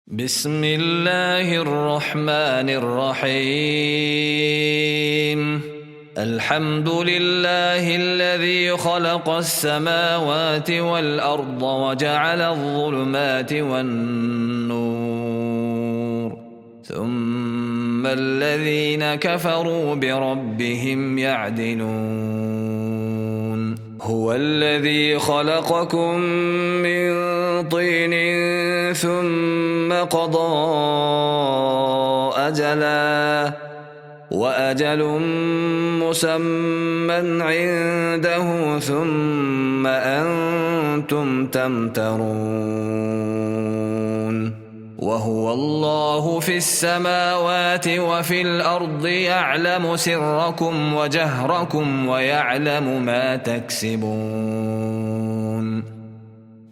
بسم الله الرحمن الرحيم. الحمد لله الذي خلق السماوات والأرض وجعل الظلمات والنور ثم الذين كفروا بربهم يعدلون. هو الذي خلقكم من طين ثم قضى أجلا وأجل مسمى عنده ثم أنتم تمترون. وهو الله في السماوات وفي الأرض يعلم سركم وجهركم ويعلم ما تكسبون.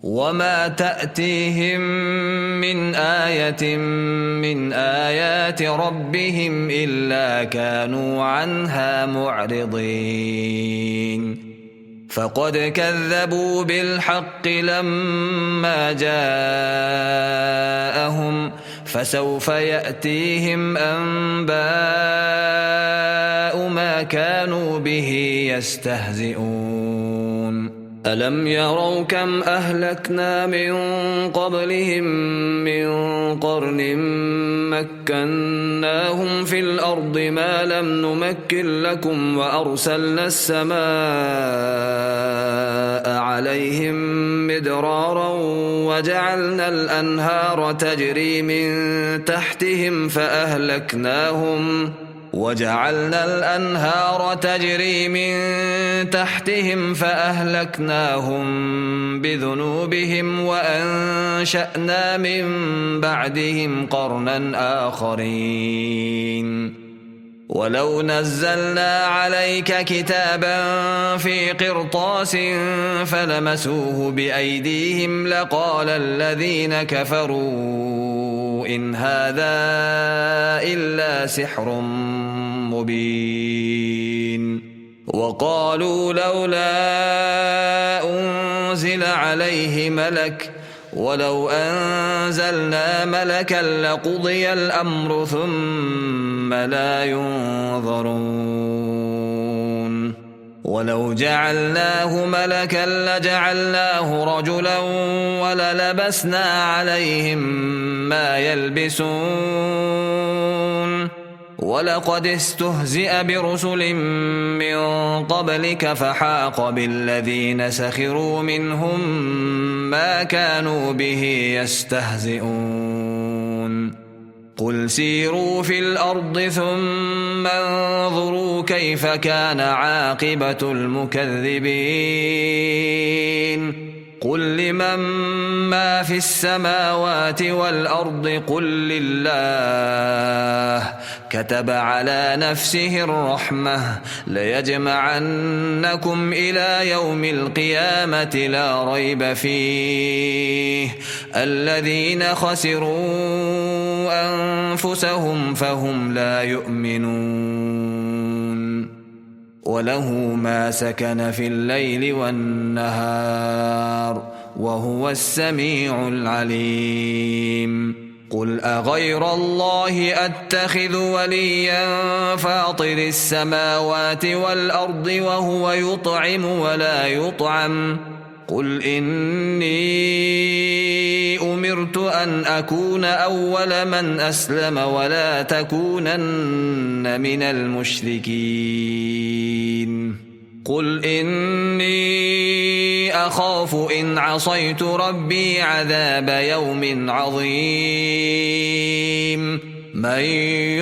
وما تأتيهم من آية من آيات ربهم إلا كانوا عنها معرضين. فقد كذبوا بالحق لما جاءهم فسوف يأتيهم أنباء ما كانوا به يستهزئون. ألم يروا كم أهلكنا من قبلهم من قرن مكناهم في الأرض ما لم نمكن لكم وأرسلنا السماء عليهم مدرارا وجعلنا الأنهار تجري من تحتهم فأهلكناهم بذنوبهم وأنشأنا من بعدهم قرنا آخرين. ولو نزلنا عليك كتابا في قرطاس فلمسوه بأيديهم لقال الذين كفروا إن هذا إلا سحر مبين. وقالوا لولا أنزل عليه ملك ولو أنزلنا ملكا لقضي الأمر ثم لا ينظرون. ولو جعلناه ملكا لجعلناه رجلا وللبسنا عليهم ما يلبسون. ولقد استهزئ برسل من قبلك فحاق بالذين سخروا منهم ما كانوا به يستهزئون. قل سيروا في الأرض ثم انظروا كيف كان عاقبة المكذبين. قل لمن ما في السماوات والأرض قل لله كتب على نفسه الرحمة ليجمعنكم إلى يوم القيامة لا ريب فيه الذين خسروا أنفسهم فهم لا يؤمنون. وله ما سكن في الليل والنهار وهو السميع العليم. قل أغير الله أتخذ وليا فاطر السماوات والأرض وهو يطعم ولا يطعم. قل إني أمرت أن أكون أول من أسلم ولا تكونن من المشركين. قل إني أخاف إن عصيت ربي عذاب يوم عظيم. من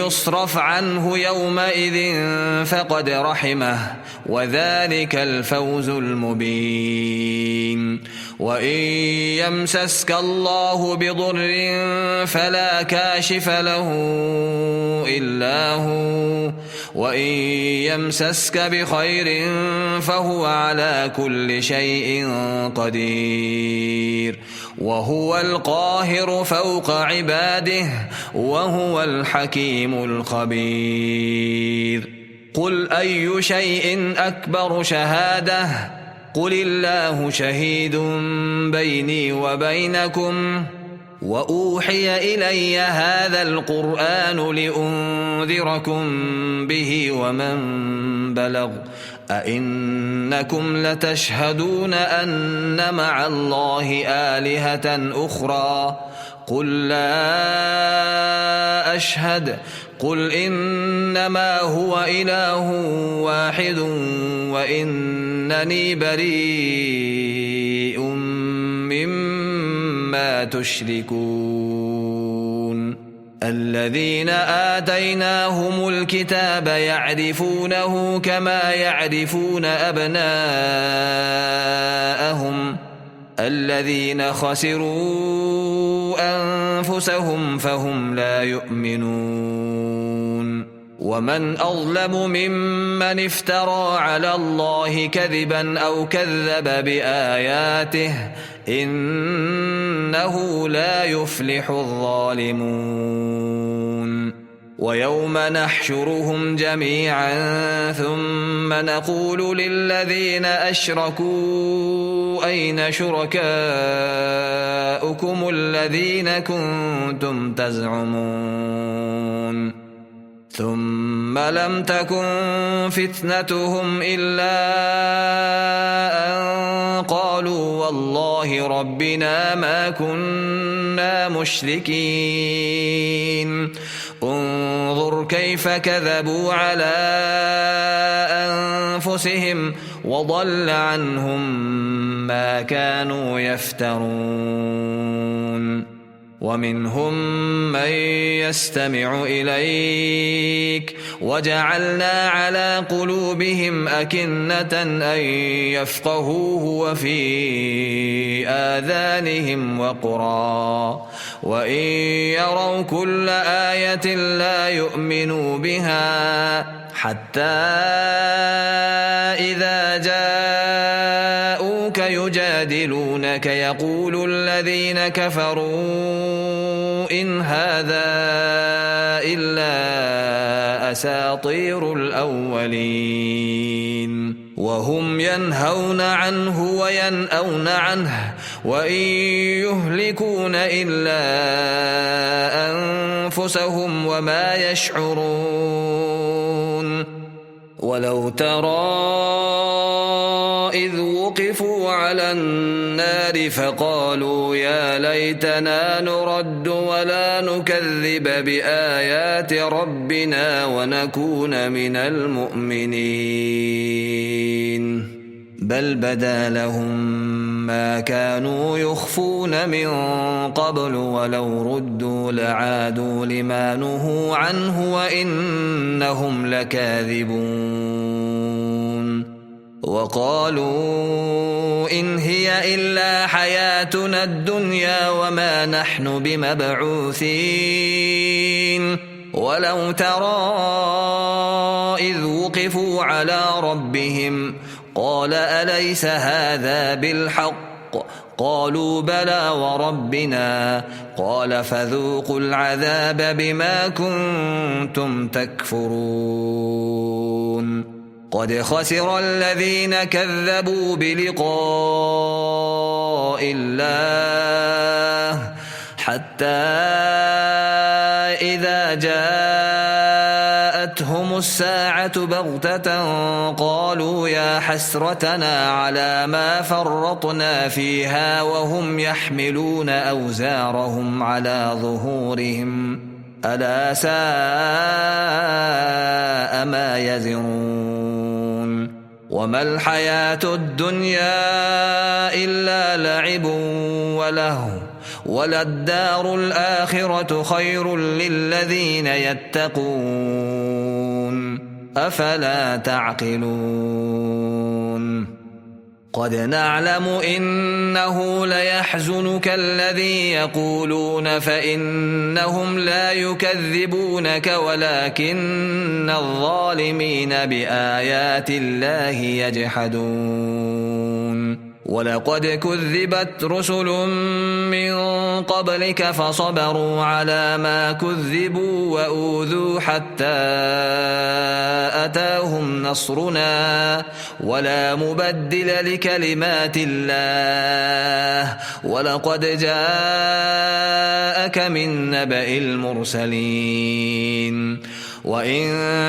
يصرف عنه يومئذ فقد رحمه وذلك الفوز المبين. وإن يمسسك الله بضر فلا كاشف له إلا هو وإن يمسسك بخير فهو على كل شيء قدير. وهو القاهر فوق عباده وهو الحكيم الخبير. قل أي شيء أكبر شهادة قل الله شهيد بيني وبينكم وأوحي إلي هذا القرآن لأنذركم به ومن بلغ أئنكم لتشهدون أن مع الله آلهة أخرى قل لا أشهد قل إنما هو إله واحد وإنني بريء مما تشركون الذين آتيناهم الكتاب يعرفونه كما يعرفون أبناءهم الذين خسروا أنفسهم فهم لا يؤمنون ومن أظلم ممن افترى على الله كذبا أو كذب بآياته إنه لا يفلح الظالمون ويوم نحشرهم جميعا ثم نقول للذين أشركوا أين شركاؤكم الذين كنتم تزعمون ثم لم تكن فتنتهم إلا أن قالوا والله ربنا ما كنا مشركين انظر كيف كذبوا على أنفسهم وضل عنهم ما كانوا يفترون ومنهم من يستمع إليك وجعلنا على قلوبهم أكنة أن يفقهوه وفي آذانهم وقرا وإن يروا كل آية لا يؤمنوا بها حتى إذا جاءوك يجادلونك يقول الذين كفروا إن هذا إلا أساطير الأولين وهم ينهون عنه وينأون عنه وإن يهلكون إلا أنفسهم وما يشعرون ولو ترى إذ وقفوا على النار فقالوا يا ليتنا نرد ولا نكذب بآيات ربنا ونكون من المؤمنين بل بدا لهم ما كانوا يخفون من قبل ولو ردوا لعادوا لما نهوا عنه وإنهم لكاذبون وقالوا إن هي إلا حياتنا الدنيا وما نحن بمبعوثين ولو ترى إذ وقفوا على ربهم قال أليس هذا بالحق قالوا بلى وربنا قال فذوقوا العذاب بما كنتم تكفرون قد خسر الذين كذبوا بلقاء الله حتى إذا جاءتهم الساعة بغتة قالوا يا حسرتنا على ما فرطنا فيها وهم يحملون أوزارهم على ظهورهم ألا ساء ما يزرون وما الحياة الدنيا إلا لعب ولهو وللدار الآخرة خير للذين يتقون أفلا تعقلون قد نعلم إنه ليحزنك الذي يقولون فإنهم لا يكذبونك ولكن الظالمين بآيات الله يجحدون ولقد كذبت رسل من قبلك فصبروا على ما كذبوا وأوذوا حتى أتاهم نصرنا ولا مبدل لكلمات الله ولقد جاءك من نبأ المرسلين وإن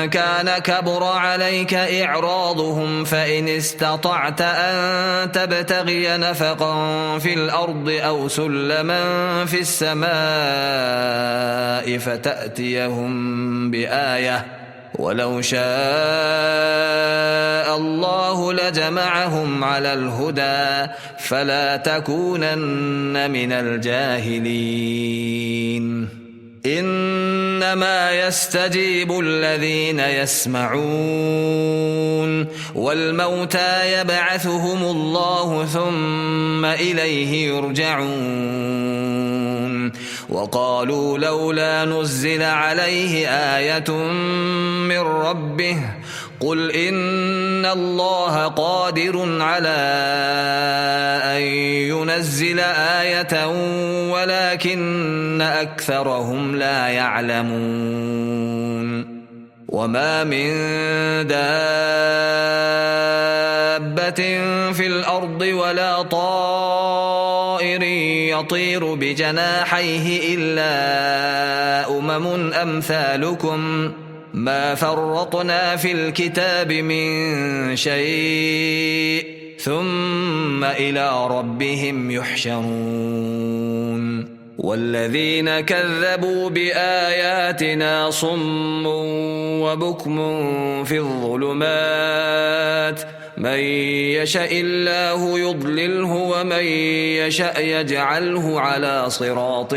كان كبر عليك إعراضهم فإن استطعت أن تبتغي نفقا في الأرض أو سلما في السماء فتأتيهم بآية ولو شاء الله لجمعهم على الهدى فلا تكونن من الجاهلين إنما يستجيب الذين يسمعون والموتى يبعثهم الله ثم إليه يرجعون وقالوا لولا نزل عليه آية من ربه قل إن الله قادر على أن ينزل آية ولكن أكثرهم لا يعلمون وما من دابة في الأرض ولا طائر يطير بجناحيه إلا أمثالكم ما فرطنا في الكتاب من شيء ثم إلى ربهم يحشرون والذين كذبوا بآياتنا صم وبكم في الظلمات من يشاء الله يضلله ومن يشاء يجعله على صراط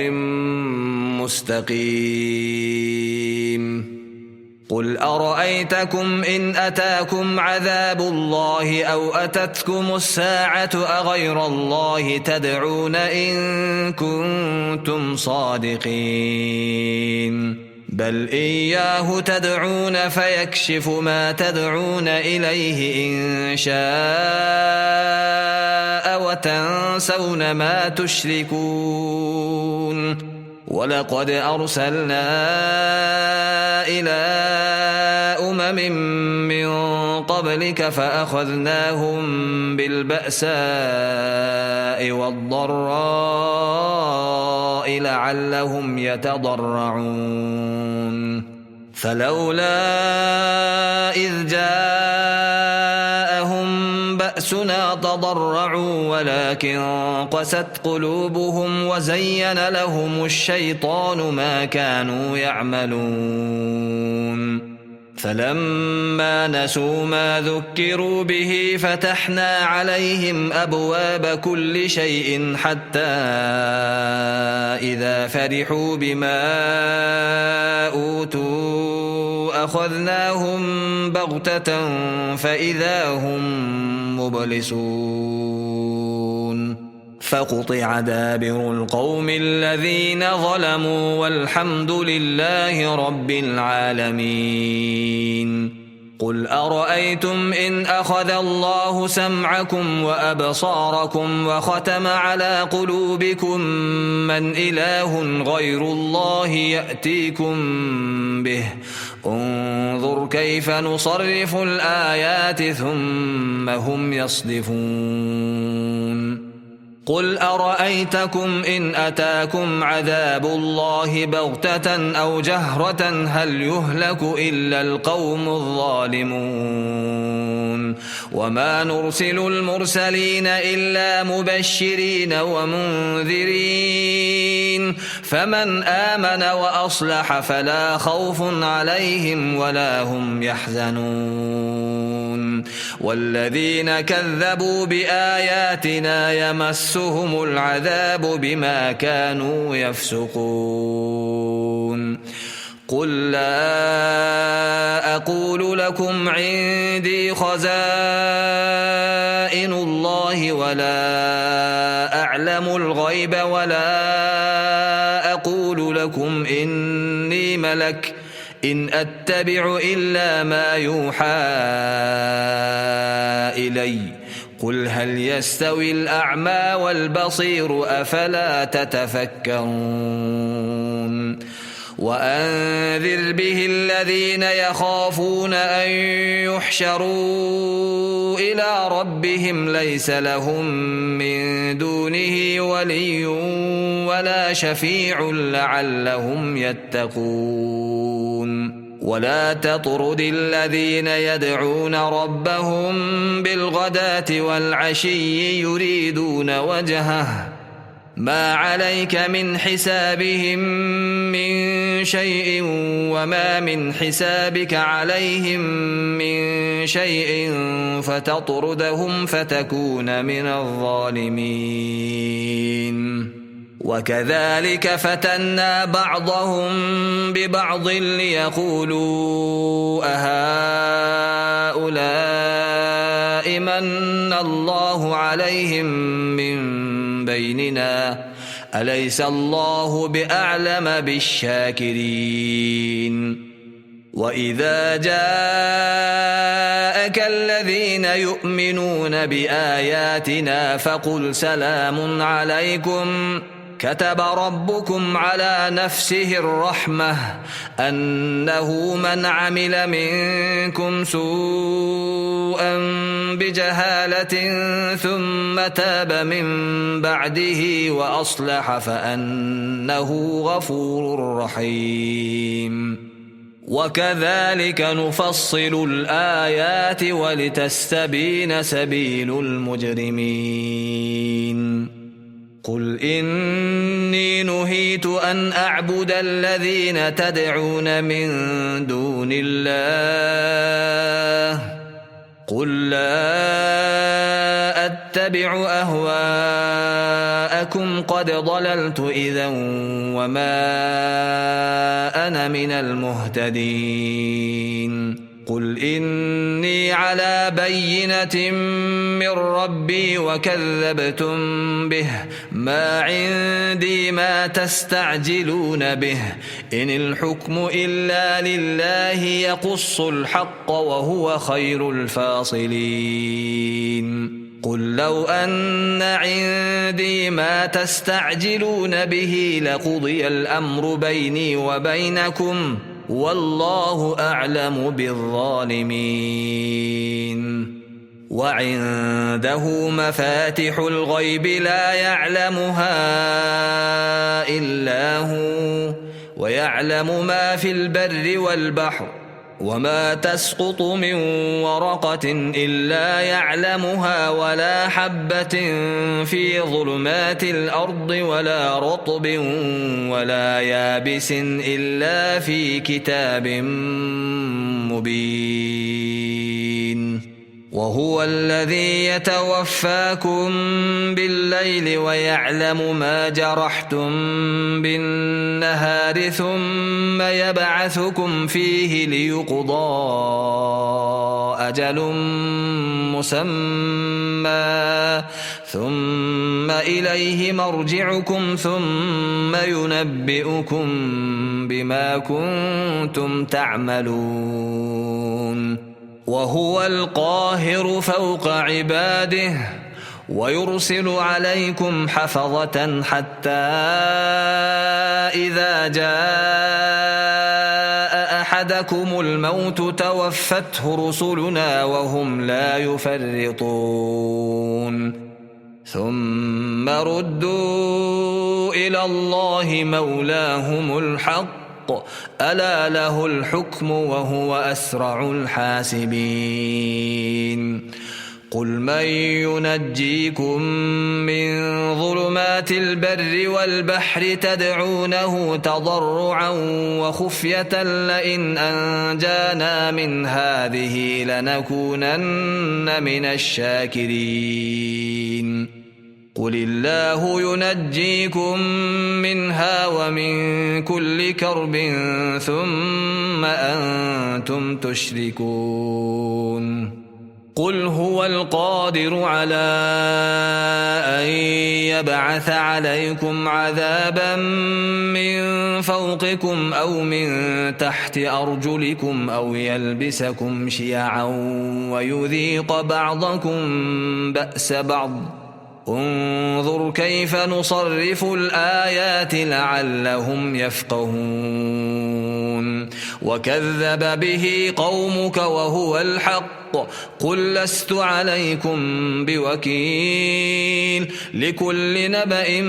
مستقيم قل أرأيتكم إن أتاكم عذاب الله أو أتتكم الساعة أغير الله تدعون إن كنتم صادقين بل إياه تدعون فيكشف ما تدعون إليه إن شاء وتنسون ما تشركون ولقد أرسلنا إلى من قبلك فأخذناهم بالبأساء والضراء لعلهم يتضرعون فلولا إذ جاءهم بأسنا تضرعوا ولكن قست قلوبهم وزين لهم الشيطان ما كانوا يعملون فلما نسوا ما ذكروا به فتحنا عليهم أبواب كل شيء حتى إذا فرحوا بما أوتوا أخذناهم بغتة فإذا هم مبلسون فقطع دابر القوم الذين ظلموا والحمد لله رب العالمين قل أرأيتم إن أخذ الله سمعكم وأبصاركم وختم على قلوبكم من إله غير الله يأتيكم به انظر كيف نصرف الآيات ثم هم يصدفون قل أرأيتكم إن أتاكم عذاب الله بغتة أو جهرة هل يهلك إلا القوم الظالمون وما نرسل المرسلين إلا مبشرين ومنذرين فمن آمن وأصلح فلا خوف عليهم ولا هم يحزنون والذين كذبوا بآياتنا يمسهم العذاب بما كانوا يفسقون قل لا أقول لكم عندي خزائن الله ولا أعلم الغيب ولا أقول لكم إني ملك إن أتبع إلا ما يوحى إلي قل هل يستوي الأعمى والبصير أفلا تتفكرون وأنذر به الذين يخافون أن يحشروا إلى ربهم ليس لهم من دونه ولي ولا شفيع لعلهم يتقون ولا تطرد الذين يدعون ربهم بالغداة والعشي يريدون وجهه ما عليك من حسابهم من شيء وما من حسابك عليهم من شيء فتطردهم فتكون من الظالمين وكذلك فتنا بعضهم ببعض ليقولوا أهؤلاء من الله عليهم من بيننا أليس الله بأعلم بالشاكرين وإذا جاءك الذين يؤمنون بآياتنا فقل سلام عليكم كتب ربكم على نفسه الرحمة أنه من عمل منكم سوءا بجهالة ثم تاب من بعده وأصلح فأنه غفور رحيم وكذلك نفصل الآيات ولتستبين سبيل المجرمين قل إني نهيت أن أعبد الذين تدعون من دون الله قل لا أتبع أهواءكم قد ضللت إذا وما أنا من المهتدين قل إني على بينة من ربي وكذبتم به ما عندي ما تستعجلون به إن الحكم إلا لله يقص الحق وهو خير الفاصلين قل لو أن عندي ما تستعجلون به لقضي الأمر بيني وبينكم والله أعلم بالظالمين وعنده مفاتح الغيب لا يعلمها إلا هو ويعلم ما في البر والبحر وما تسقط من ورقة إلا يعلمها ولا حبة في ظلمات الأرض ولا رطب ولا يابس إلا في كتاب مبين وهو الذي يتوفاكم بالليل ويعلم ما جرحتم بالنهار ثم يبعثكم فيه ليقضى أجل مسمى ثم إليه مرجعكم ثم ينبئكم بما كنتم تعملون وهو القاهر فوق عباده ويرسل عليكم حفظة حتى إذا جاء أحدكم الموت توفته رسلنا وهم لا يفرطون ثم ردوا إلى الله مولاهم الحق ألا له الحكم وهو أسرع الحاسبين قل من ينجيكم من ظلمات البر والبحر تدعونه تضرعا وخفية لئن أنجانا من هذه لنكونن من الشاكرين قل الله ينجيكم منها ومن كل كرب ثم أنتم تشركون قل هو القادر على أن يبعث عليكم عذابا من فوقكم أو من تحت أرجلكم أو يلبسكم شيعا ويذيق بعضكم بأس بعض انظر كيف نصرف الآيات لعلهم يفقهون وكذب به قومك وهو الحق قل لست عليكم بوكيل لكل نبأ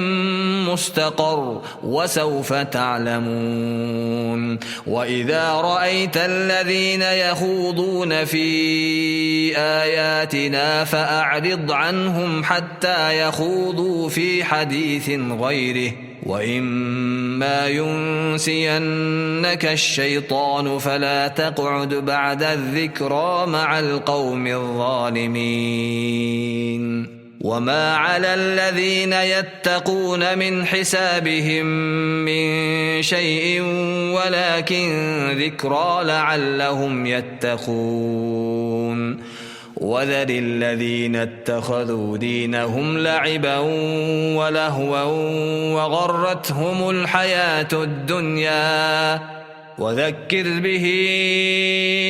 مستقر وسوف تعلمون وإذا رأيت الذين يخوضون في آياتنا فأعرض عنهم حتى يخوضوا في حديث غيره وإما ينسينك الشيطان فلا تقعد بعد الذكرى مع القوم الظالمين وما على الذين يتقون من حسابهم من شيء ولكن ذكرى لعلهم يتقون وذر الذين اتخذوا دينهم لعبا ولهوا وغرتهم الحياة الدنيا وذكر به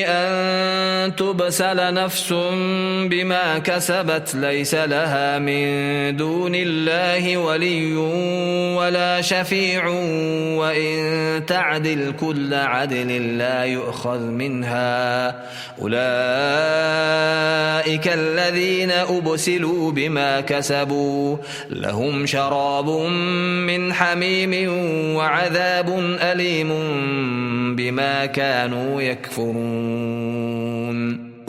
أن تبسل نفس بما كسبت ليس لها من دون الله ولي ولا شفيع وإن تعدل كل عدل لا يؤخذ منها أولئك الذين أبسلوا بما كسبوا لهم شراب من حميم وعذاب أليم بما كانوا يكفرون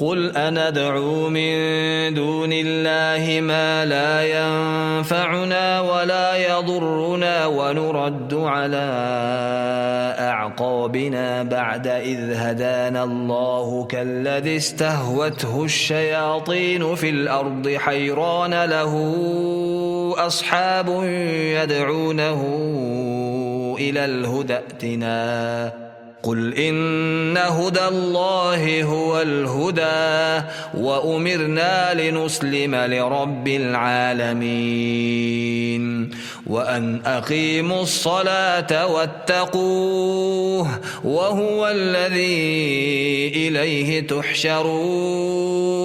قل أندعو من دون الله ما لا ينفعنا ولا يضرنا ونرد على أعقابنا بعد إذ هدانا الله كالذي استهوته الشياطين في الأرض حيران له أصحاب يدعونه إلى الهدى ائتنا قل إن هدى الله هو الهدى وأمرنا لنسلم لرب العالمين وأن أقيموا الصلاة واتقوه وهو الذي إليه تحشرون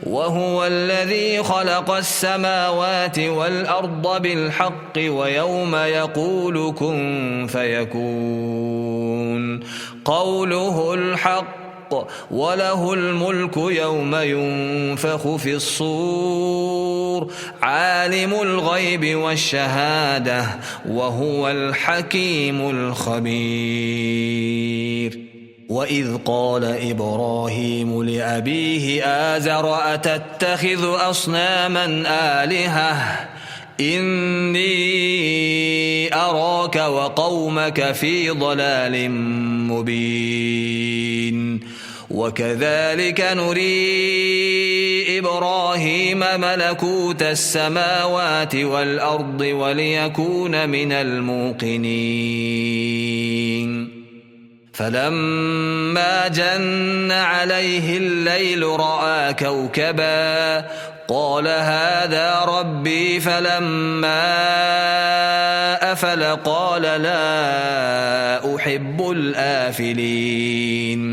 وهو الذي خلق السماوات والأرض بالحق ويوم يقول كن فيكون قوله الحق وله الملك يوم ينفخ في الصور عالم الغيب والشهادة وهو الحكيم الخبير وإذ قال إبراهيم لأبيه آزر أتتخذ أصناما آلهة إني أراك وقومك في ضلال مبين وكذلك نري إبراهيم ملكوت السماوات والأرض وليكون من الموقنين فلما جن عليه الليل رأى كوكبا قال هذا ربي فلما أفل قال لا أحب الآفلين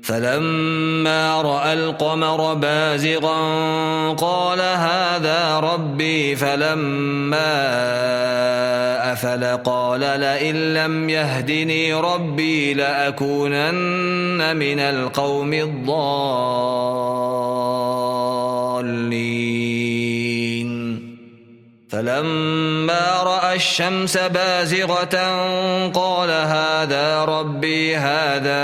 فلما رأى القمر بازغا قال هذا ربي فلما أفل قال لئن لم يهدني ربي لأكونن من القوم الضالين فلما رأى الشمس بازغة قال هذا ربي هذا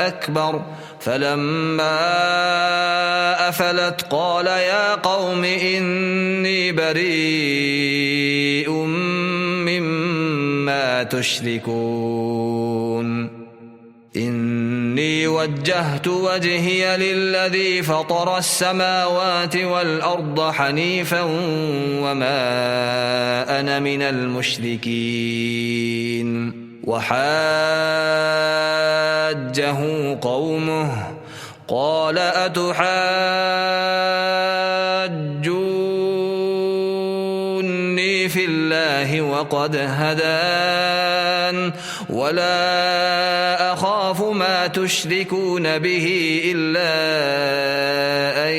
أكبر فلما أفلت قال يا قوم إني بريء مما تشركون إني وجهت وجهي للذي فطر السماوات والأرض حنيفا وما أنا من المشركين وحاجه قومه قال أتحاجوني في الله وقد هدان ولا أخاف ما تشركون به إلا أن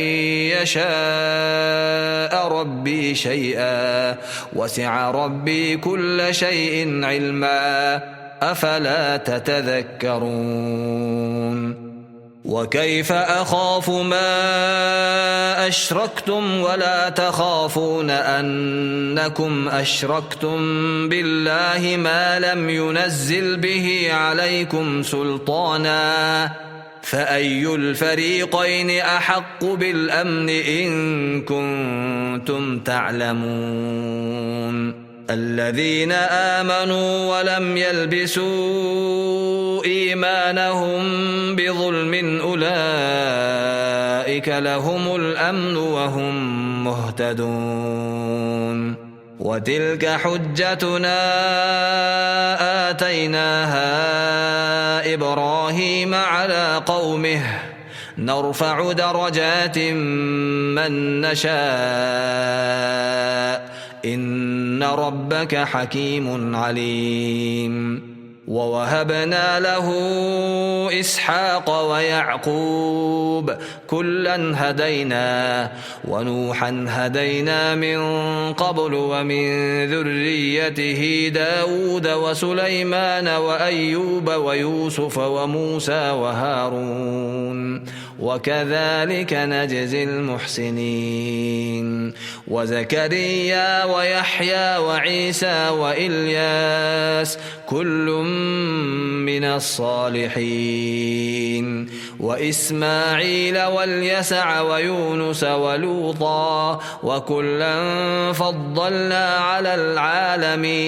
يشاء ربي شيئا وسع ربي كل شيء علما أفلا تتذكرون وكيف أخاف ما أشركتم ولا تخافون أنكم أشركتم بالله ما لم ينزل به عليكم سلطانا فأي الفريقين أحق بالأمن إن كنتم تعلمون الذين آمنوا ولم يلبسوا إيمانهم بظلم أولئك لهم الأمن وهم مهتدون وتلك حجتنا آتيناها إبراهيم على قومه نرفع درجات من نشاء إن ربك حكيم عليم ووهبنا له إسحاق ويعقوب كلا هدينا ونوحا هدينا من قبل ومن ذريته داود وسليمان وأيوب ويوسف وموسى وهارون وكذلك نجزي المحسنين وزكريا ويحيى وعيسى وإلياس كل من الصالحين وإسماعيل واليسع ويونس ولوطا وكلا فضلنا على العالمين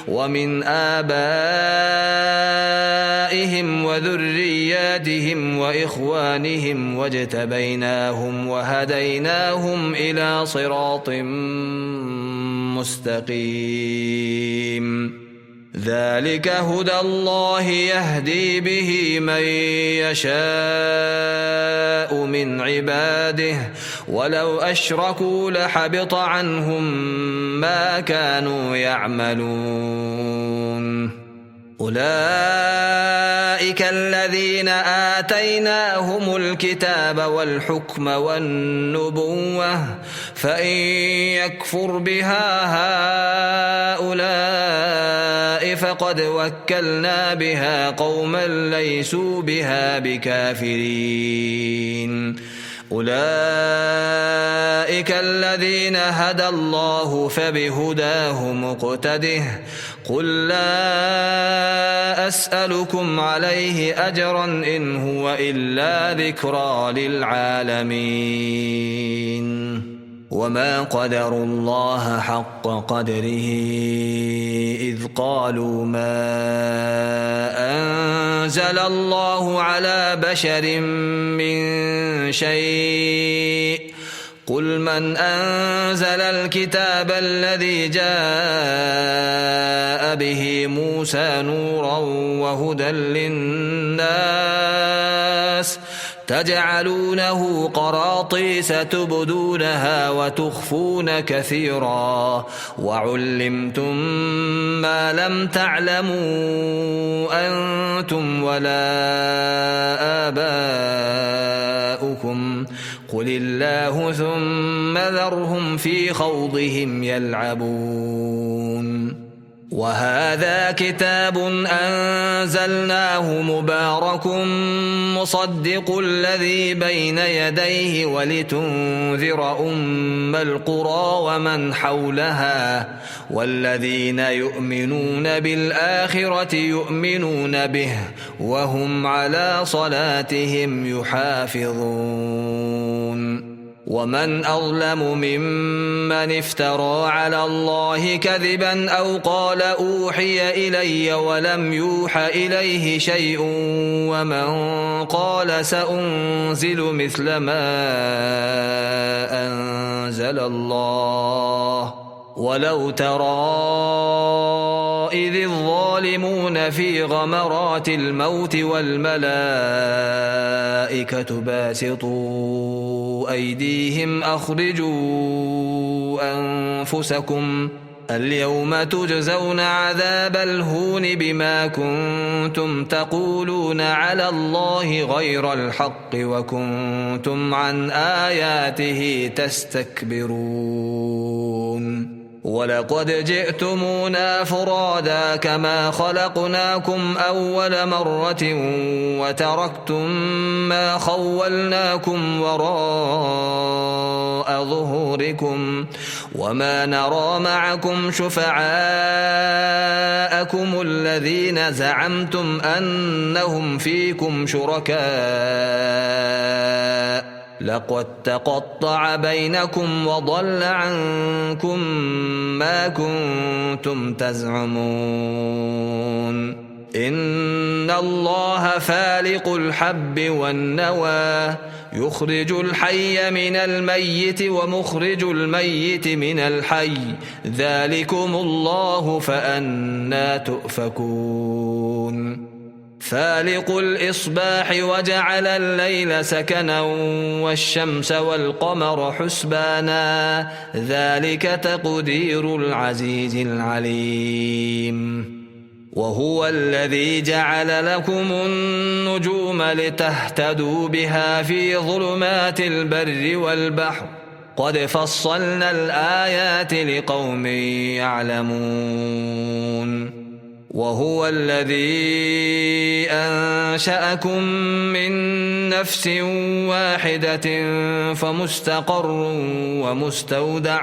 ومن آبائهم وذرياتهم وإخوانهم واجتبيناهم وهديناهم إلى صراط مستقيم ذلك هدى الله يهدي به من يشاء من عباده ولو أشركوا لحبط عنهم ما كانوا يعملون أولئك الذين آتيناهم الكتاب والحكم والنبوة فإن يكفر بها هؤلاء فقد وكلنا بها قوما ليسوا بها بكافرين أولئك الذين هدى الله فبهداه مقتده قل لا أسألكم عليه أجرا إن هو إلا ذكرى للعالمين وما قدروا الله حق قدره إذ قالوا ما أنزل الله على بشر من شيء قل من أنزل الكتاب الذي جاء به موسى نورا وهدى للناس تجعلونه قراطيس تبدونها وتخفون كثيرا وعلمتم ما لم تعلموا أنتم ولا آباؤكم قل الله ثم ذرهم في خوضهم يلعبون وهذا كتاب أنزلناه مبارك مصدق الذي بين يديه ولتنذر أم القرى ومن حولها والذين يؤمنون بالآخرة يؤمنون به وهم على صلاتهم يحافظون ومن أظلم ممن افترى على الله كذبا أو قال أوحي إلي ولم يوح إليه شيء ومن قال سأنزل مثل ما أنزل الله ولو ترى إذ الظالمون في غمرات الموت والملائكة باسطوا أيديهم أخرجوا أنفسكم اليوم تجزون عذاب الهون بما كنتم تقولون على الله غير الحق وكنتم عن آياته تستكبرون ولقد جئتمونا فرادا كما خلقناكم أول مرة وتركتم ما خولناكم وراء ظهوركم وما نرى معكم شفعاءكم الذين زعمتم أنهم فيكم شركاء لقد تقطع بينكم وضل عنكم ما كنتم تزعمون إن الله فالق الحب والنوى يخرج الحي من الميت ومخرج الميت من الحي ذلكم الله فأنى تؤفكون فالق الإصباح وجعل الليل سكنا والشمس والقمر حسبانا ذلك تقدير العزيز العليم وهو الذي جعل لكم النجوم لتهتدوا بها في ظلمات البر والبحر قد فصلنا الآيات لقوم يعلمون وهو الذي أنشأكم من نفس واحدة فمستقر ومستودع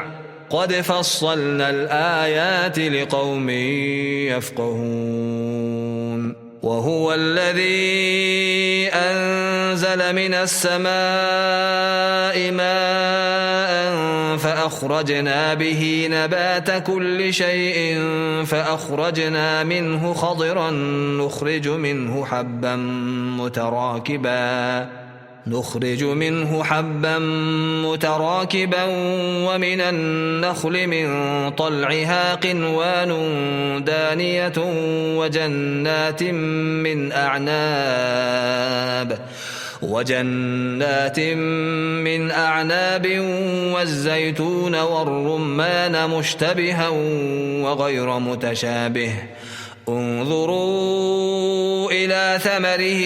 قد فصلنا الآيات لقوم يفقهون وهو الذي أنزل من السماء ماء فأخرجنا به نبات كل شيء فأخرجنا منه خضرا نخرج منه حبا متراكبا ومن النخل من طلعها قنوان دانية وجنات من أعناب والزيتون والرمان مشتبها وغير متشابه انظروا إلى ثمره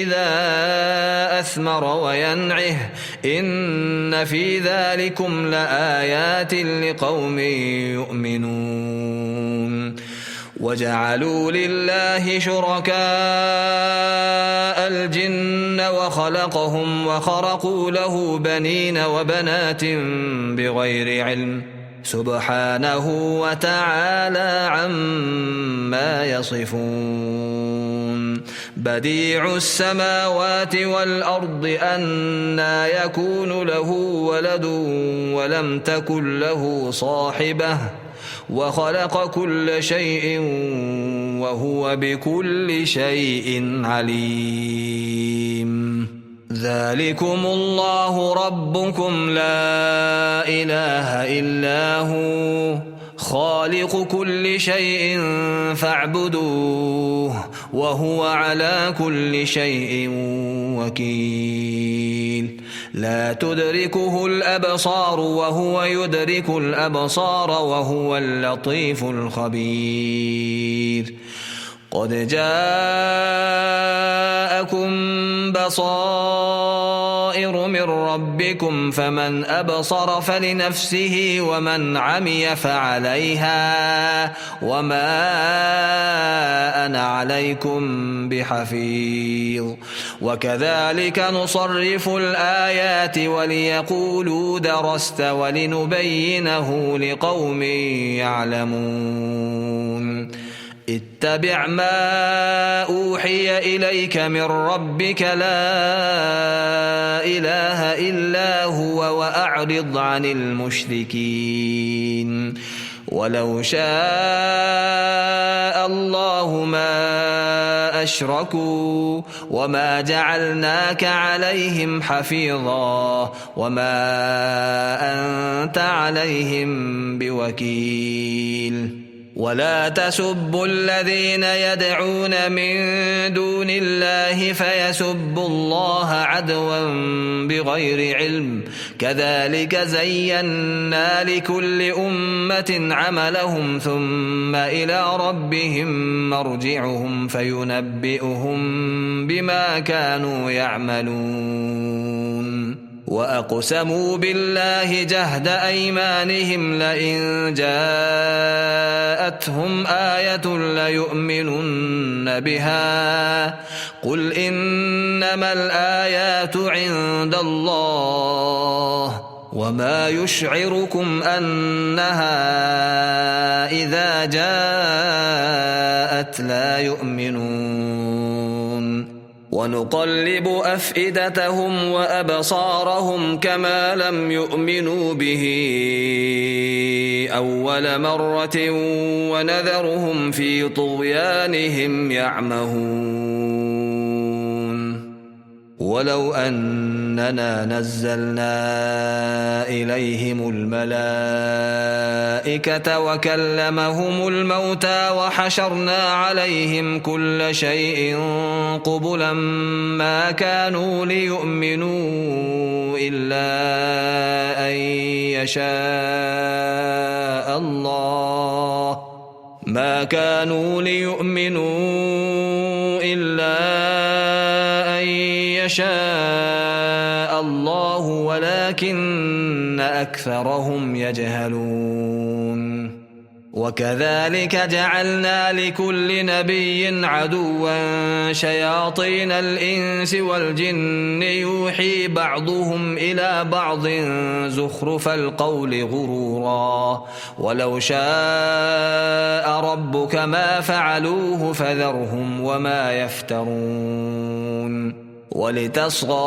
إذا أثمر وينعه إن في ذلكم لآيات لقوم يؤمنون وجعلوا لله شركاء الجن وخلقهم وخرقوا له بنين وبنات بغير علم سبحانه وتعالى عما يصفون بديع السماوات والأرض أنى يكون له ولد ولم تكن له صاحبة وخلق كل شيء وهو بكل شيء عليم ذلكم الله ربكم لا إله إلا هو خالق كل شيء فاعبدوه وهو على كل شيء وكيل لا تدركه الأبصار وهو يدرك الأبصار وهو اللطيف الخبير قد جاءكم بصائر من ربكم فمن أبصر فلنفسه ومن عمي فعليها وما أنا عليكم بحفيظ وكذلك نصرف الآيات وليقولوا درست ولنبينه لقوم يعلمون اتبع ما أوحي إليك من ربك لا إله إلا هو وأعرض عن المشركين ولو شاء الله ما أشركوا وما جعلناك عليهم حفيظا وما أنت عليهم بوكيل ولا تسبوا الذين يدعون من دون الله فيسبوا الله عدوا بغير علم كذلك زينا لكل أمة عملهم ثم إلى ربهم مرجعهم فينبئهم بما كانوا يعملون وأقسموا بالله جهد أيمانهم لئن جاءتهم آية ليؤمنن بها قل إنما الآيات عند الله وما يشعركم أنها إذا جاءت لا يؤمنون ونقلب أفئدتهم وأبصارهم كما لم يؤمنوا به أول مرة ونذرهم في طغيانهم يعمهون ولو أننا نزلنا إليهم الملائكة وكلمهم الموتى وحشرنا عليهم كل شيء قبلا ما كانوا ليؤمنوا إلا أن يشاء الله يشاء الله ولكن أكثرهم يجهلون وكذلك جعلنا لكل نبي عدوا شياطين الإنس والجن يوحي بعضهم إلى بعض زخرف القول غرورا ولو شاء ربك ما فعلوه فذرهم وما يفترون ولتصغى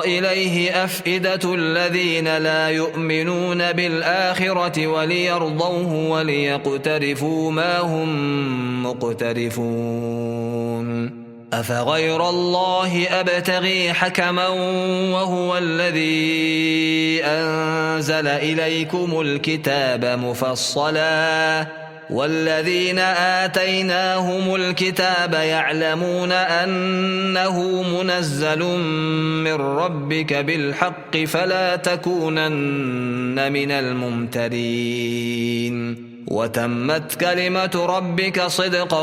إليه أفئدة الذين لا يؤمنون بالآخرة وليرضوه وليقترفوا ما هم مقترفون أفغير الله أبتغي حكما وهو الذي أنزل إليكم الكتاب مفصلا والذين آتيناهم الكتاب يعلمون أنه منزل من ربك بالحق فلا تكونن من الممترين وتمت كلمة ربك صدقا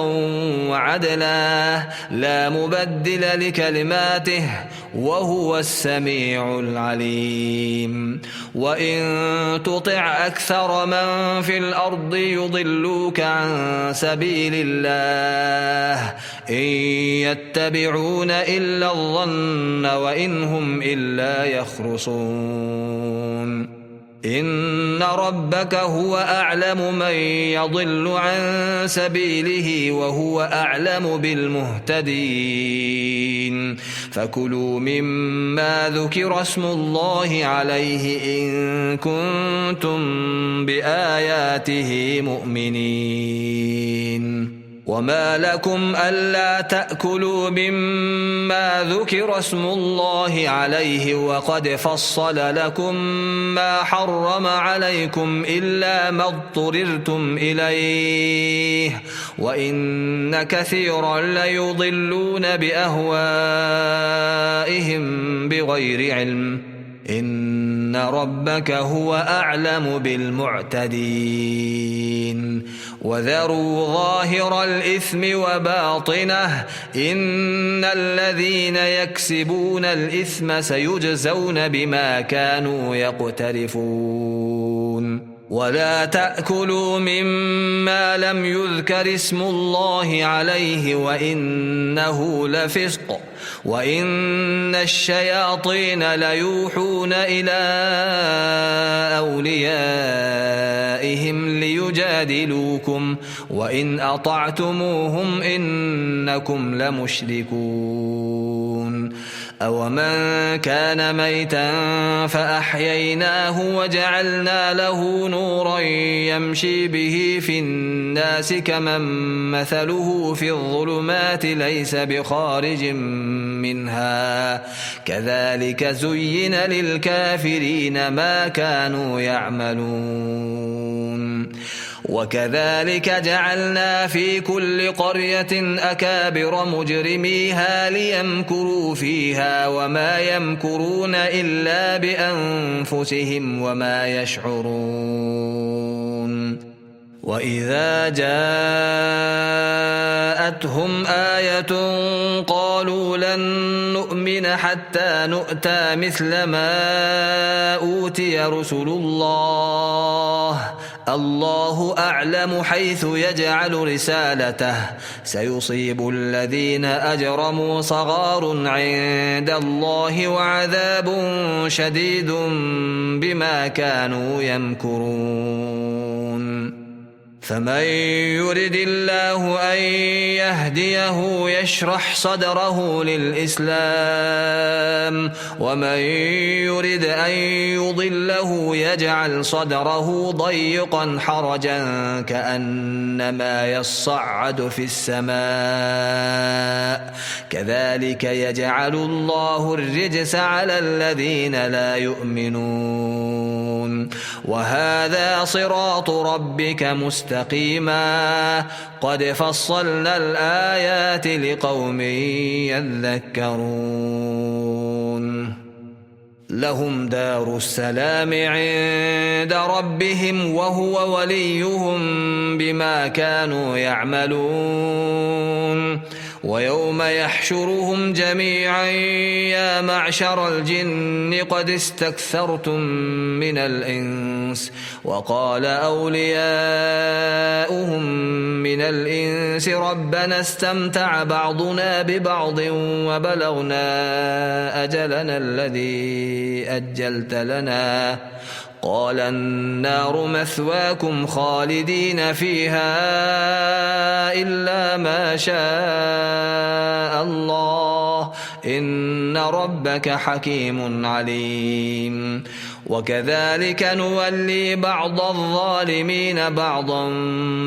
وعدلا لا مبدل لكلماته وهو السميع العليم وإن تطع أكثر من في الأرض يضلوك عن سبيل الله إن يتبعون إلا الظن وإن هم إلا يخرصون إن ربك هو أعلم من يضل عن سبيله وهو أعلم بالمهتدين فكلوا مما ذكر اسم الله عليه إن كنتم بآياته مؤمنين وما لكم ألا تأكلوا مما ذكر اسم الله عليه وقد فصل لكم ما حرم عليكم إلا ما اضطررتم إليه وإن كثيرا ليضلون بأهوائهم بغير علم إن ربك هو أعلم بالمعتدين وذروا ظاهر الإثم وباطنه إن الذين يكسبون الإثم سيجزون بما كانوا يقترفون ولا تأكلوا مما لم يذكر اسم الله عليه وإنه لفسق وإن الشياطين ليوحون إلى أوليائهم ليجادلوكم وإن أطعتموهم إنكم لمشركون أومن كان ميتا فأحييناه وجعلنا له نورا يمشي به في الناس كمن مثله في الظلمات ليس بخارج منها كذلك زين للكافرين ما كانوا يعملون وكذلك جعلنا في كل قرية أكابر مجرميها ليمكروا فيها وما يمكرون إلا بأنفسهم وما يشعرون. وإذا جاءتهم آية قالوا لن نؤمن حتى نؤتى مثل ما أوتي رسل الله أعلم حيث يجعل رسالته سيصيب الذين أجرموا صغار عند الله وعذاب شديد بما كانوا يمكرون. فمن يرد الله أن يهديه يشرح صدره للإسلام ومن يرد أن يضله يجعل صدره ضيقا حرجا كأنما يصعد في السماء كذلك يجعل الله الرجس على الذين لا يؤمنون. وهذا صراط ربك مستقيما قد فصلنا الآيات لقوم يذكرون. لهم دار السلام عند ربهم وهو وليهم بما كانوا يعملون. ويوم يحشرهم جميعا يا معشر الجن قد استكثرتم من الإنس وقال أولياؤهم من الإنس ربنا استمتع بعضنا ببعض وبلغنا أجلنا الذي أجلت لنا قال النار مثواكم خالدين فيها إلا ما شاء الله إن ربك حكيم عليم. وكذلك نولي بعض الظالمين بعضا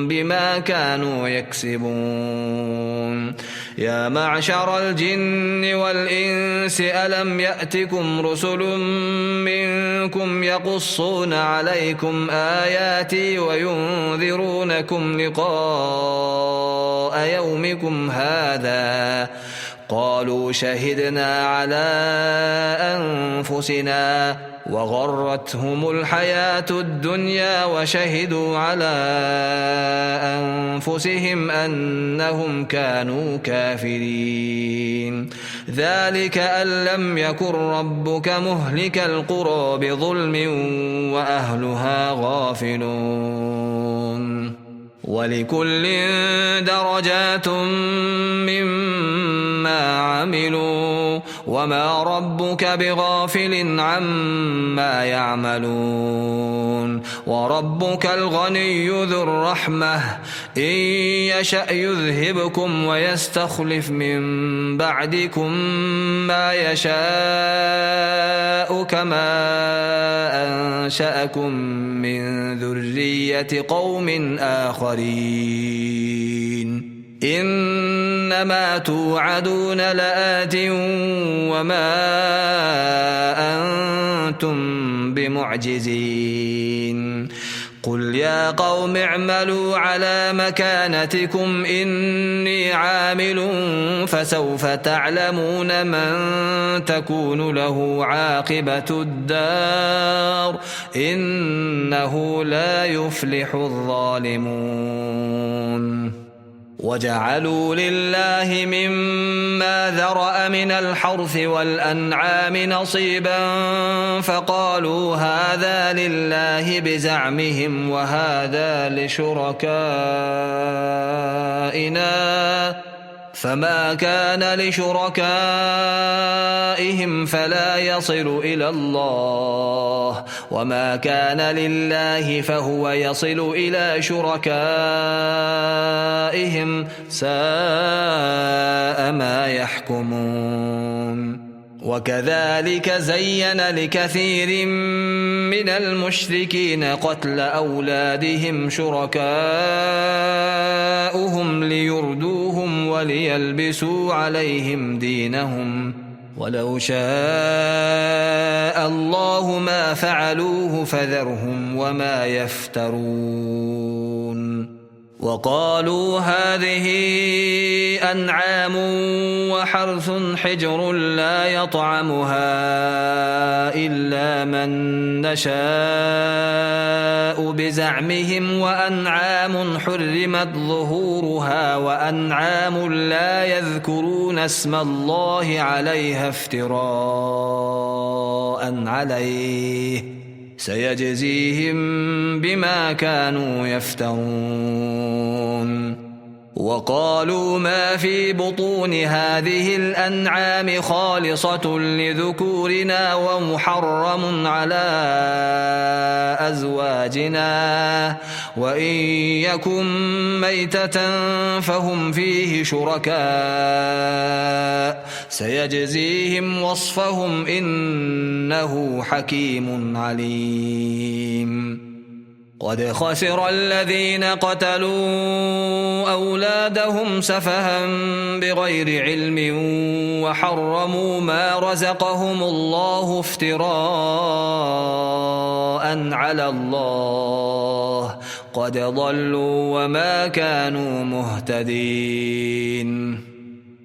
بما كانوا يكسبون. يا معشر الجن والإنس ألم يأتكم رسل منكم يقصون عليكم آياتي وينذرونكم لقاء يومكم هذا قالوا شهدنا على أنفسنا وغرتهم الحياة الدنيا وشهدوا على أنفسهم أنهم كانوا كافرين. ذلك أن لم يكن ربك مهلك القرى بظلم وأهلها غافلون. ولكل درجات مما عملوا وما ربك بغافل عما يعملون. وربك الغني ذو الرحمة إن يشأ يذهبكم ويستخلف من بعدكم ما يشاء كما أنشأكم من ذرية قوم آخرين. إنما توعدون لآت وما أنتم بمعجزين. قل يا قوم اعملوا على مكانتكم إني عامل فسوف تعلمون من تكون له عاقبة الدار إنه لا يفلح الظالمون. وجعلوا لله مما ذرأ من الحرث والأنعام نصيبا فقالوا هذا لله بزعمهم وهذا لشركائنا فما كان لشركائهم فلا يصل إلى الله وما كان لله فهو يصل إلى شركائهم ساء ما يحكمون. وكذلك زين لكثير من المشركين قتل أولادهم شركاؤهم ليردوهم وليلبسوا عليهم دينهم ولو شاء الله ما فعلوه فذرهم وما يفترون. وقالوا هذه أنعام وحرث حجر لا يطعمها إلا من نشاء بزعمهم وأنعام حرمت ظهورها وأنعام لا يذكرون اسم الله عليها افتراء عليه سيجزيهم بما كانوا يفترون. وقالوا ما في بطون هذه الأنعام خالصة لذكورنا ومحرم على أزواجنا وإن يكن ميتة فهم فيه شركاء سيجزيهم وصفهم إنه حكيم عليم. قد خسر الذين قتلوا أولادهم سفها بغير علم وحرموا ما رزقهم الله افتراء على الله قد ضلوا وما كانوا مهتدين.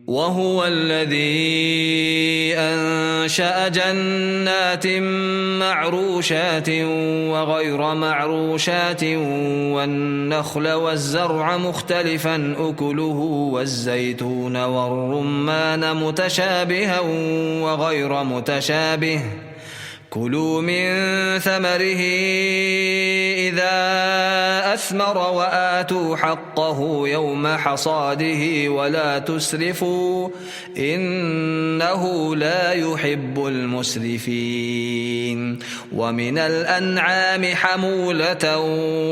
وهو الذي أنشأ جنات معروشات وغير معروشات والنخل والزرع مختلفا أكله والزيتون والرمان متشابها وغير متشابه كلوا من ثمره إذا أثمر وآتوا حقه يوم حصاده ولا تسرفوا إنه لا يحب المسرفين. ومن الأنعام حمولة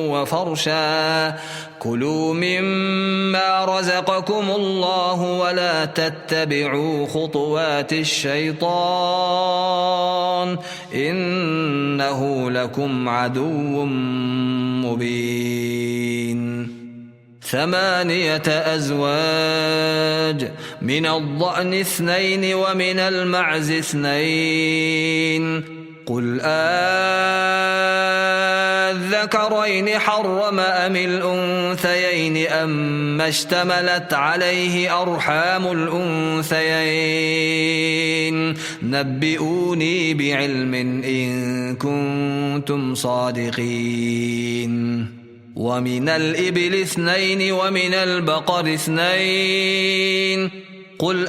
وفرشا كلوا مما رزقكم الله ولا تتبعوا خطوات الشيطان إنه لكم عدو مبين. 8 أزواج من الضأن 2 ومن المعز 2 قل الذكرين حرم أم الأنثيين أما اشتملت عليه أرحام الأنثيين نبئوني بعلم إن كنتم صادقين. ومن الإبل 2 ومن البقر 2 قل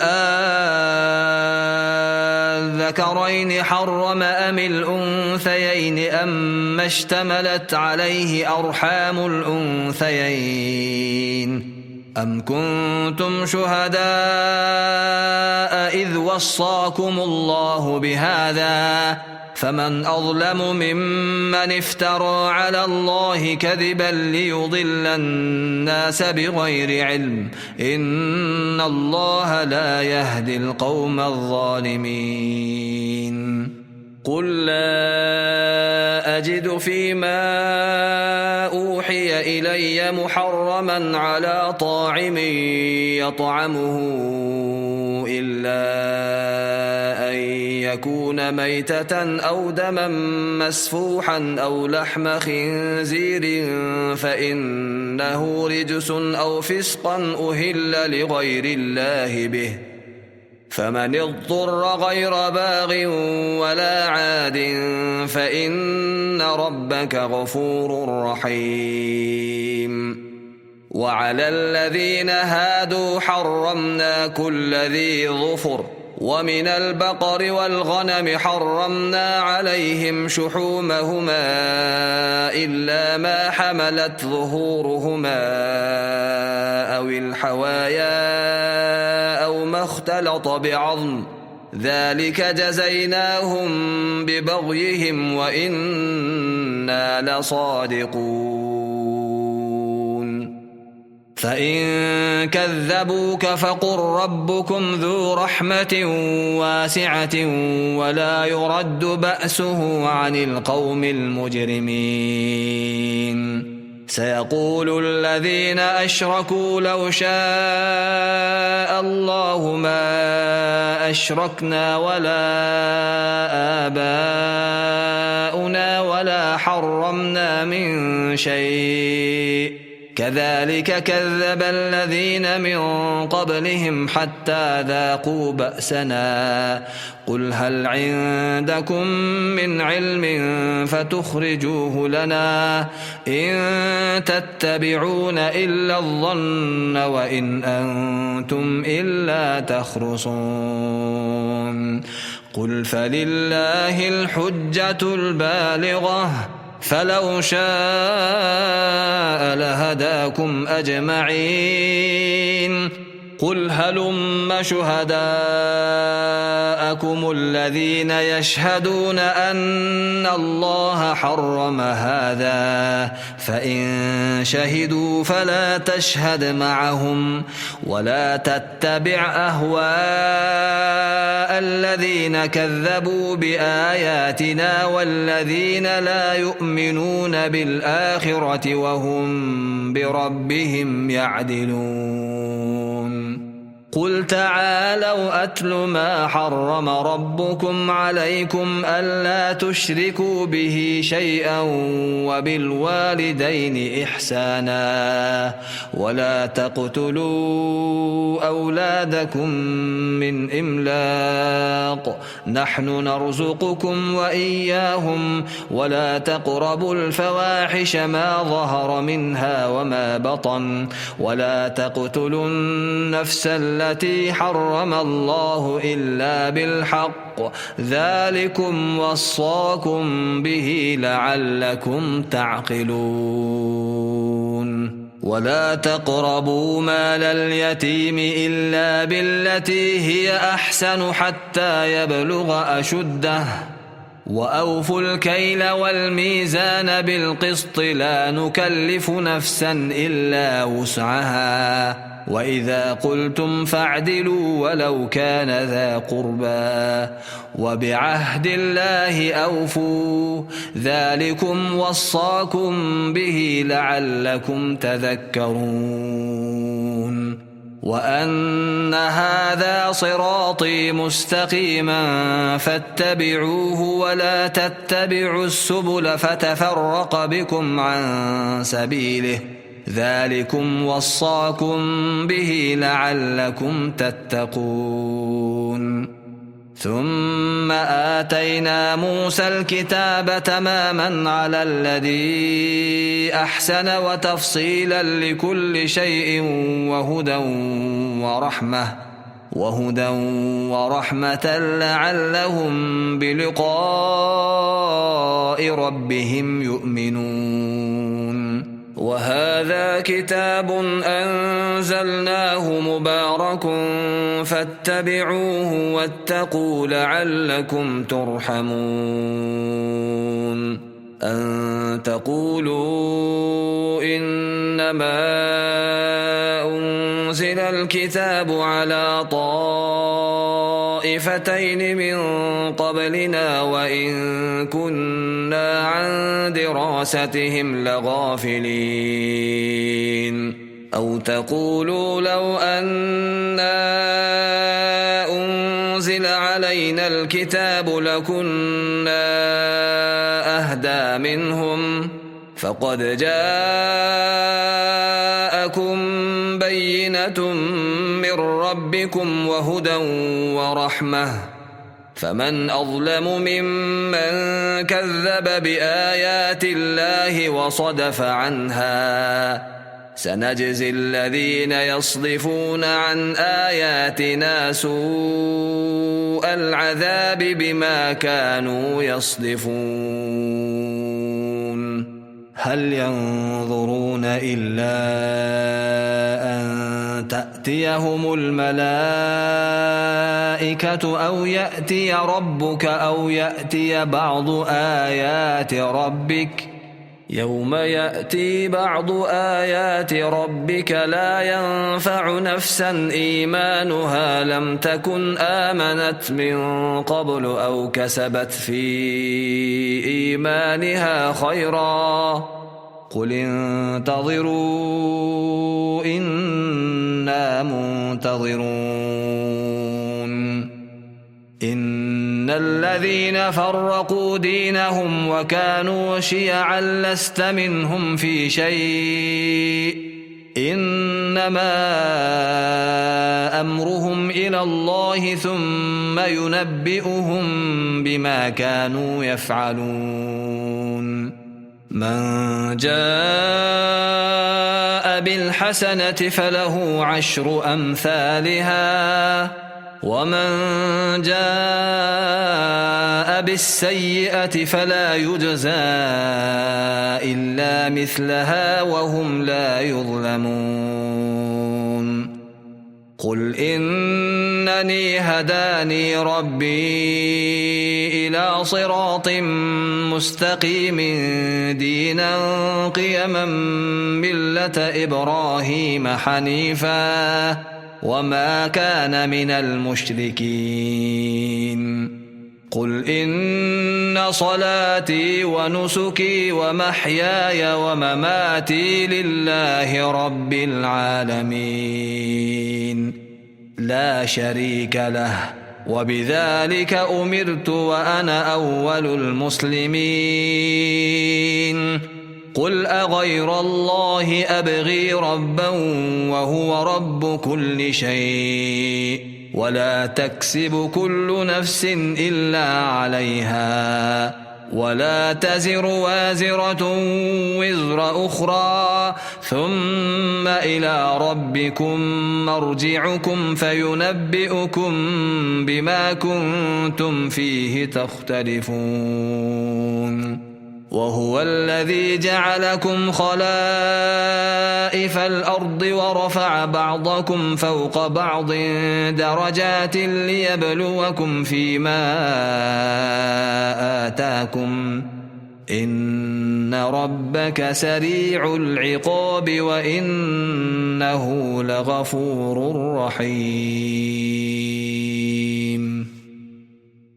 الذكرين حرم أم الأنثيين أما اشتملت عليه أرحام الأنثيين أم كنتم شهداء إذ وصاكم الله بهذا فمن أظلم ممن افترى على الله كذبا ليضل الناس بغير علم إن الله لا يهدي القوم الظالمين. قل لا أجد فيما أوحي إلي محرما على طاعم يطعمه إلا أن يكون ميتة أو دما مسفوحا أو لحم خنزير فإنه رجس أو فسقا أهل لغير الله به فمن اضطر غير باغ ولا عاد فإن ربك غفور رحيم. وعلى الذين هادوا حرمنا كل ذي ظفر ومن البقر والغنم حرمنا عليهم شحومهما إلا ما حملت ظهورهما أو الحوايا أو ما اختلط بعظم ذلك جزيناهم ببغيهم وإنا لصادقون. فإن كذبوك فقل ربكم ذو رحمة واسعة ولا يرد بأسه عن القوم المجرمين. سيقول الذين أشركوا لو شاء الله ما أشركنا ولا آباؤنا ولا حرمنا من شيء كذلك كذب الذين من قبلهم حتى ذاقوا بأسنا قل هل عندكم من علم فتخرجوه لنا إن تتبعون إلا الظن وإن أنتم إلا تخرصون قل فلله الحجة البالغة فلو شاء لهداكم أجمعين قل هلم شهداءكم الذين يشهدون أن الله حرم هذا فإن شهدوا فلا تشهد معهم ولا تتبع أهواء الذين كذبوا بآياتنا والذين لا يؤمنون بالآخرة وهم بربهم يعدلون قل تعالوا أتل ما حرم ربكم عليكم ألا تشركوا به شيئا وبالوالدين إحسانا ولا تقتلوا أولادكم من إملاق نحن نرزقكم وإياهم ولا تقربوا الفواحش ما ظهر منها وما بطن ولا تقتلوا النفس التي حرم الله إلا بالحق ذلكم وصاكم به لعلكم تعقلون ولا تقربوا مال اليتيم إلا بالتي هي أحسن حتى يبلغ أشده وأوفوا الكيل والميزان بالقسط لا نكلف نفسا إلا وسعها وإذا قلتم فاعدلوا ولو كان ذا قربى وبعهد الله أوفوا ذلكم وصاكم به لعلكم تذكرون وأن هذا صراطي مستقيما فاتبعوه ولا تتبعوا السبل فتفرق بكم عن سبيله ذلكم وصاكم به لعلكم تتقون ثم آتينا موسى الكتاب تماما على الذي أحسن وتفصيلا لكل شيء وهدى ورحمة لعلهم بلقاء ربهم يؤمنون وهذا كتاب أنزلناه مبارك فاتبعوه واتقوا لعلكم ترحمون أن تقولوا إنما أنزل الكتاب على طائفتين من قبلنا وإن كنا عن دراستهم لغافلين أو تقولوا لو أنا أنزل علينا الكتاب لكنا أهدى منهم فقد جاءكم بينة من ربكم وهدى ورحمة فمن أظلم ممن كذب بآيات الله وصدف عنها سنجزي الذين يصدفون عن آياتنا سوء العذاب بما كانوا يصدفون هل ينظرون إلا أن تأتيهم الملائكة أو يأتي ربك أو يأتي بعض آيات ربك يوم يأتي بعض آيات ربك لا ينفع نفسا إيمانها لم تكن آمنت من قبل أو كسبت في إيمانها خيرا قل انتظروا إنا منتظرون إن الذين فرقوا دينهم وكانوا شيعا لست منهم في شيء إنما أمرهم إلى الله ثم ينبئهم بما كانوا يفعلون من جاء بالحسنة فله 10 أمثالها ومن جاء بالسيئة فلا يجزى إلا مثلها وهم لا يظلمون قل إنني هداني ربي إلى صراط مستقيم دينا قيما ملة إبراهيم حنيفا وما كان من المشركين قل إن صلاتي ونسكي ومحياي ومماتي لله رب العالمين لا شريك له وبذلك أمرت وأنا أول المسلمين قل أغير الله أبغي ربا وهو رب كل شيء ولا تكسب كل نفس إلا عليها ولا تزر وازرة وزر أخرى ثم إلى ربكم مرجعكم فينبئكم بما كنتم فيه تختلفون وهو الذي جعلكم خلائف الأرض ورفع بعضكم فوق بعض درجات ليبلوكم فيما آتاكم إن ربك سريع العقاب وإنه لغفور رحيم.